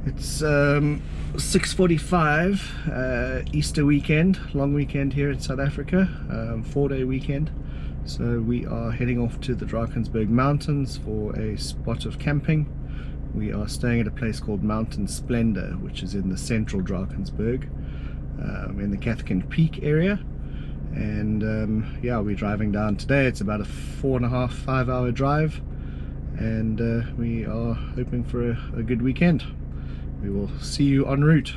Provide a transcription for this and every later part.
It's 6:45, Easter weekend, long weekend here in South Africa, 4-day weekend. So we are heading off to the Drakensberg mountains for a spot of camping. We are staying at a place called Mountain Splendour, which is in the central Drakensberg, in the Cathkin Peak area. And yeah, we're driving down today. It's about a 4.5–5 hour drive, and we are hoping for a good weekend. We will see you en route.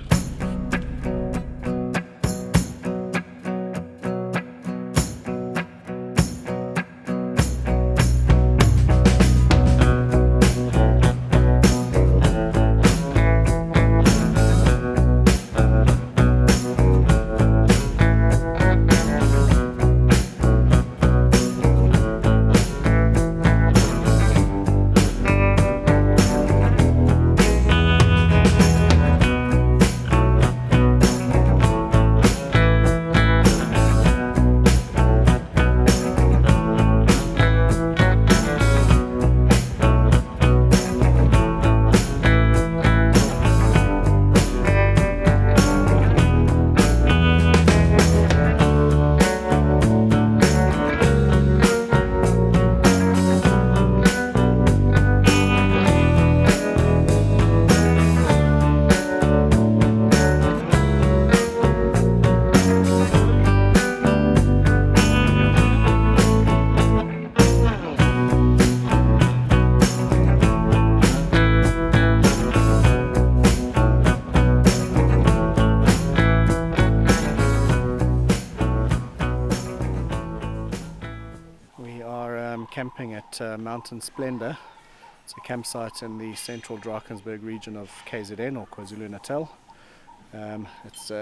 Camping at Mountain Splendour. It's a campsite in the central Drakensberg region of KZN, or KwaZulu-Natal. It's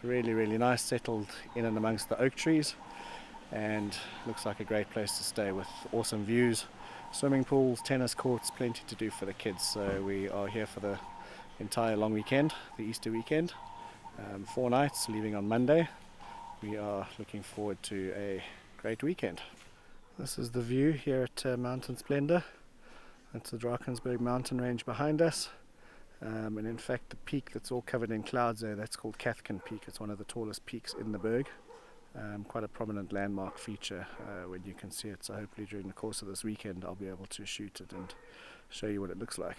really nice, settled in and amongst the oak trees, and looks like a great place to stay with awesome views, swimming pools, tennis courts, plenty to do for the kids. So we are here for the entire long weekend, the Easter weekend, 4 nights, leaving on Monday. We are looking forward to a great weekend. This is the view here at Mountain Splendour. That's the Drakensberg mountain range behind us. And in fact, the peak that's all covered in clouds there, that's called Cathkin Peak. It's one of the tallest peaks in the Berg. Quite a prominent landmark feature when you can see it. So hopefully during the course of this weekend I'll be able to shoot it and show you what it looks like.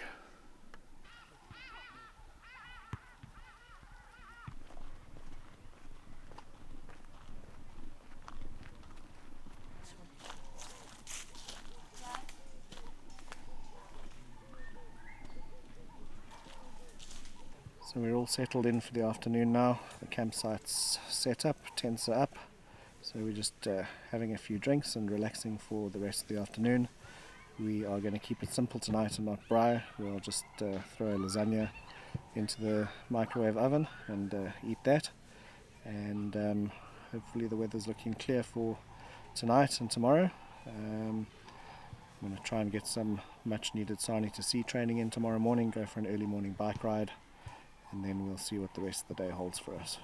So we're all settled in for the afternoon now. The campsite's set up, tents are up. So we're just having a few drinks and relaxing for the rest of the afternoon. We are going to keep it simple tonight and not braai. We'll just throw a lasagna into the microwave oven and eat that. And hopefully the weather's looking clear for tonight and tomorrow. I'm going to try and get some much needed Sani to sea training in tomorrow morning, go for an early morning bike ride, and then we'll see what the rest of the day holds for us.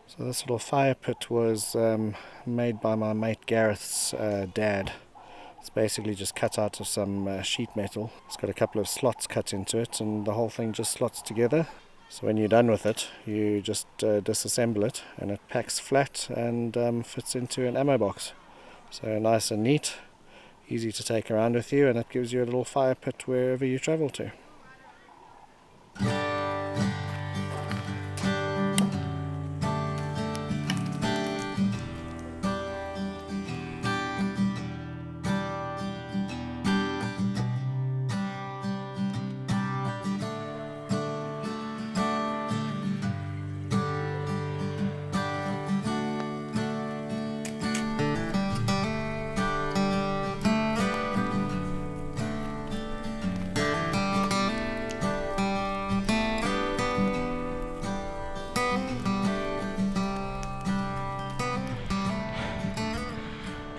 So this little fire pit was made by my mate Gareth's dad. It's basically just cut out of some sheet metal. It's got a couple of slots cut into it, and the whole thing just slots together. So when you're done with it, you just disassemble it, and it packs flat and fits into an ammo box. So nice and neat, easy to take around with you, and it gives you a little fire pit wherever you travel to.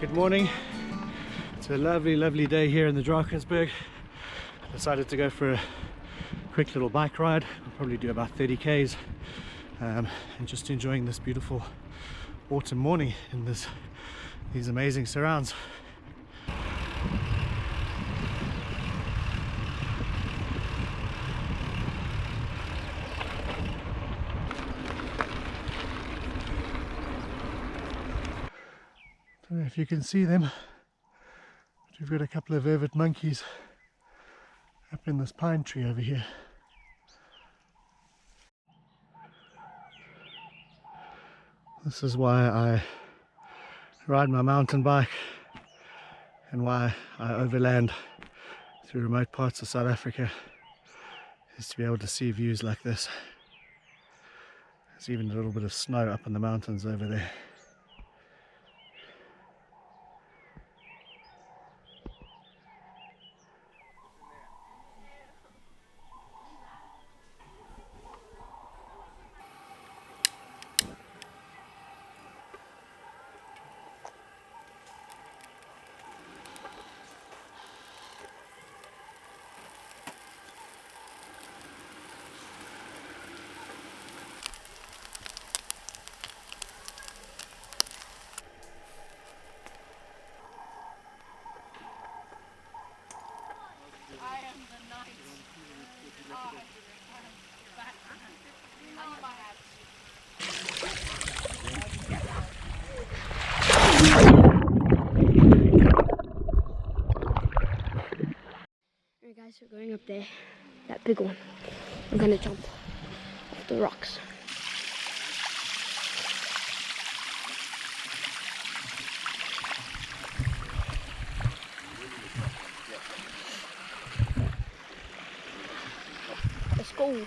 Good morning. It's a lovely, lovely day here in the Drakensberg. Decided to go for a quick little bike ride. We'll probably do about 30 k's, and just enjoying this beautiful autumn morning in these amazing surrounds. Don't know if you can see them, but we've got a couple of vervet monkeys up in this pine tree over here. This is why I ride my mountain bike and why I overland through remote parts of South Africa, is to be able to see views like this. There's even a little bit of snow up in the mountains over there. Alright guys, we're going up there, that big one. I'm gonna jump off the rocks. Let's go.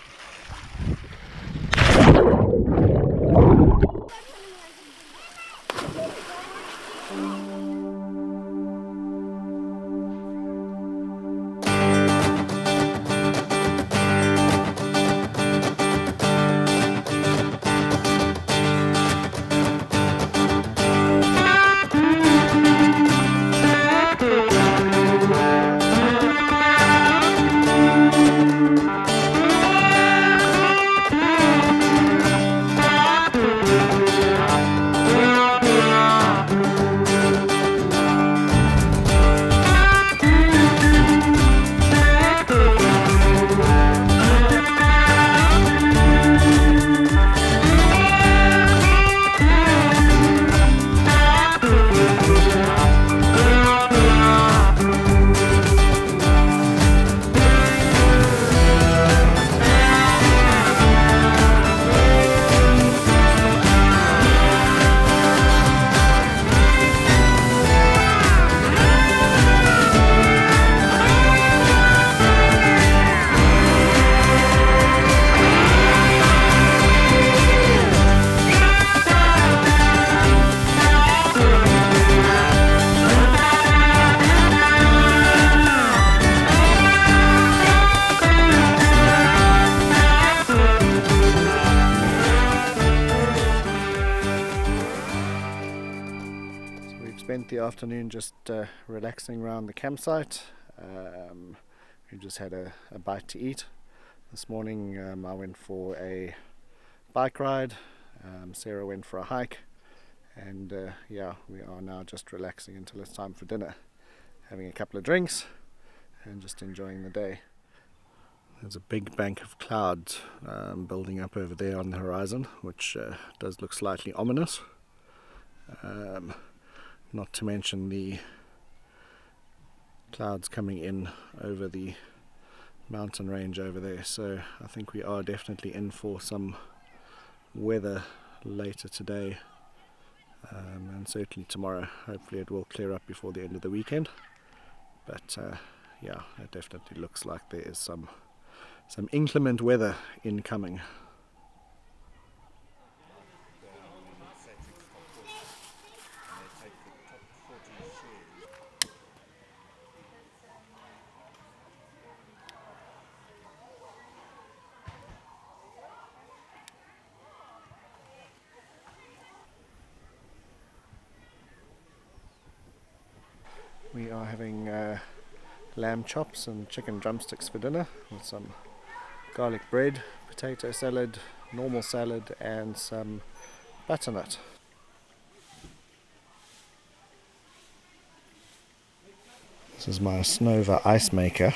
Spent the afternoon just relaxing around the campsite. We just had a bite to eat. This morning I went for a bike ride, Sarah went for a hike, and yeah, we are now just relaxing until it's time for dinner, having a couple of drinks and just enjoying the day. There's a big bank of clouds building up over there on the horizon, which does look slightly ominous. Not to mention the clouds coming in over the mountain range over there, so I think we are definitely in for some weather later today, and certainly tomorrow. Hopefully it will clear up before the end of the weekend, but yeah, it definitely looks like there is some inclement weather incoming. We are having lamb chops and chicken drumsticks for dinner with some garlic bread, potato salad, normal salad and some butternut. This is my Snova ice maker.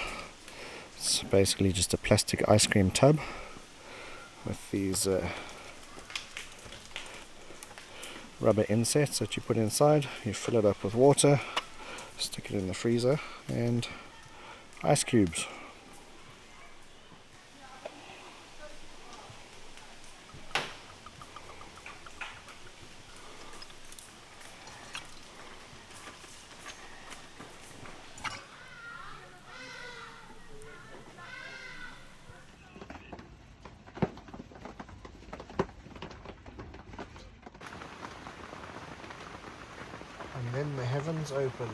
It's basically just a plastic ice cream tub with these rubber insets that you put inside. You fill it up with water, stick it in the freezer, and ice cubes. And then the heavens opened.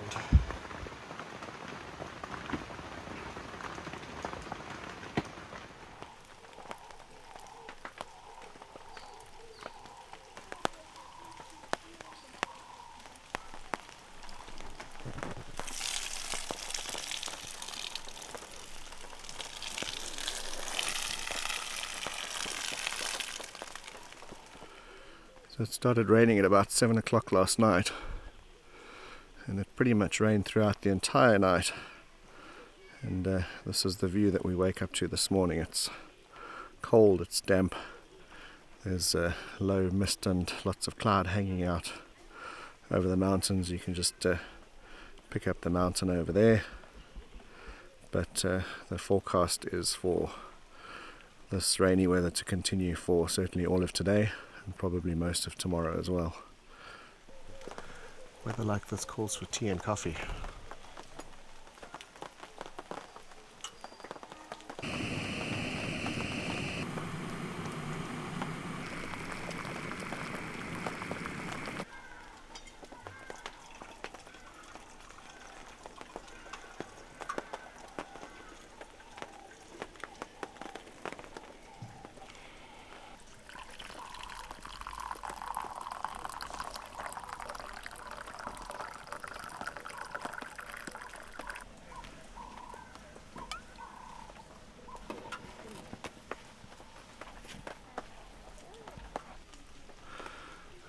So it started raining at about 7 o'clock last night, and it pretty much rained throughout the entire night. And this is the view that we wake up to this morning. It's cold, it's damp, there's low mist and lots of cloud hanging out over the mountains. You can just pick up the mountain over there, but the forecast is for this rainy weather to continue for certainly all of today and probably most of tomorrow as well. Weather like this calls for tea and coffee.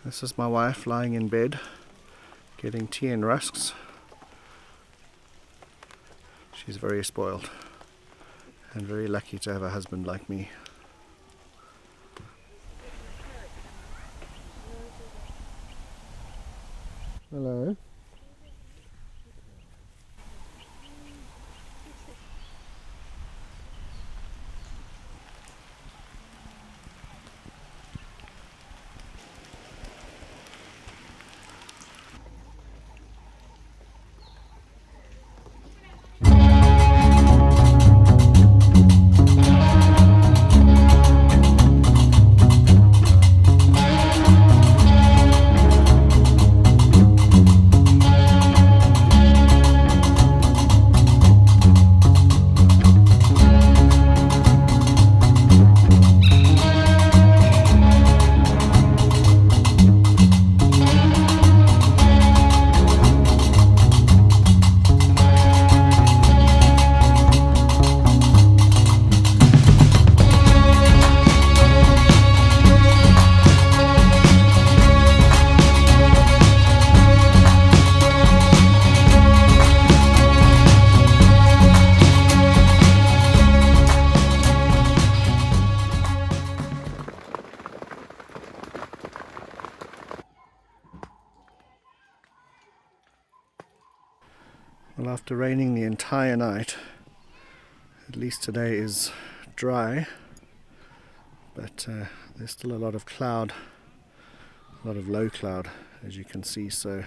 This is my wife lying in bed, getting tea and rusks. She's very spoiled and very lucky to have a husband like me. Hello. Well, after raining the entire night, at least today is dry, but there's still a lot of cloud, a lot of low cloud as you can see, so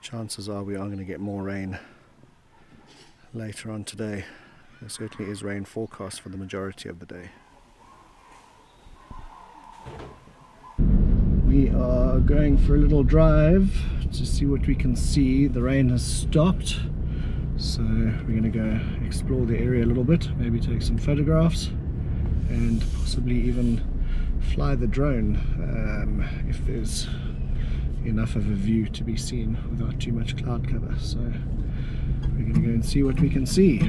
chances are we are going to get more rain later on today. There certainly is rain forecast for the majority of the day. We are going for a little drive to see what we can see. The rain has stopped, so we're going to go explore the area a little bit, maybe take some photographs and possibly even fly the drone if there's enough of a view to be seen without too much cloud cover. So and see what we can see.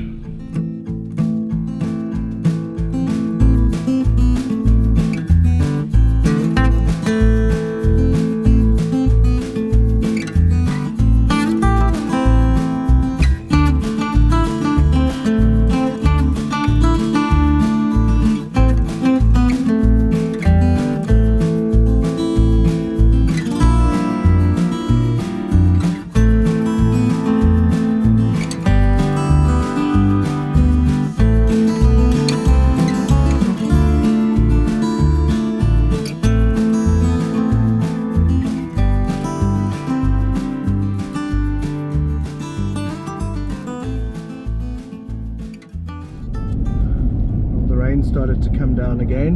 Started to come down again.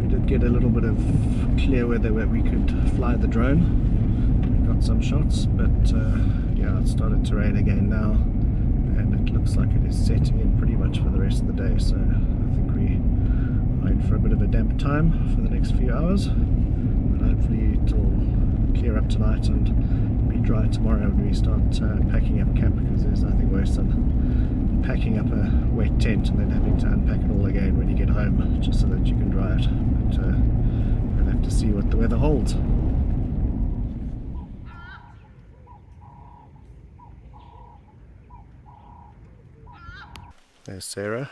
We did get a little bit of clear weather where we could fly the drone. We got some shots, but yeah, it started to rain again now, and it looks like it is setting in pretty much for the rest of the day, so I think we are in for a bit of a damp time for the next few hours, but hopefully it'll clear up tonight and be dry tomorrow when we start packing up camp, because there's nothing worse than packing up a wet tent and then having to unpack it all again when you get home, just so that you can dry it. But we'll have to see what the weather holds. There's Sarah,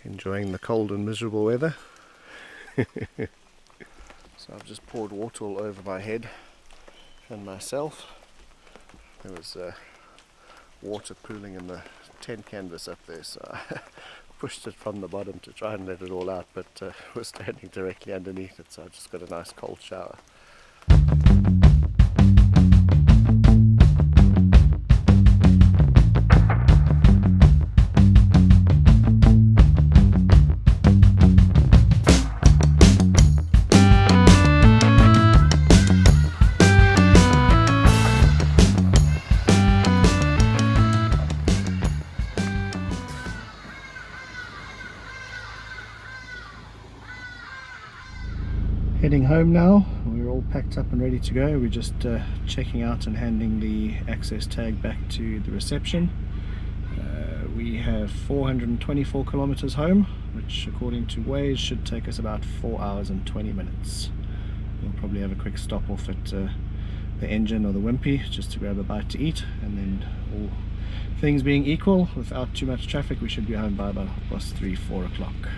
enjoying the cold and miserable weather. So I've just poured water all over my head and myself. There was water pooling in the tent canvas up there, so I pushed it from the bottom to try and let it all out, but we're standing directly underneath it, so I just got a nice cold shower. Heading home now. We're all packed up and ready to go. We're just checking out and handing the access tag back to the reception. We have 424 kilometers home, which according to Waze should take us about 4 hours and 20 minutes. We'll probably have a quick stop off at the Engine or the Wimpy just to grab a bite to eat, and then all things being equal, without too much traffic, we should be home by about 3-4 o'clock.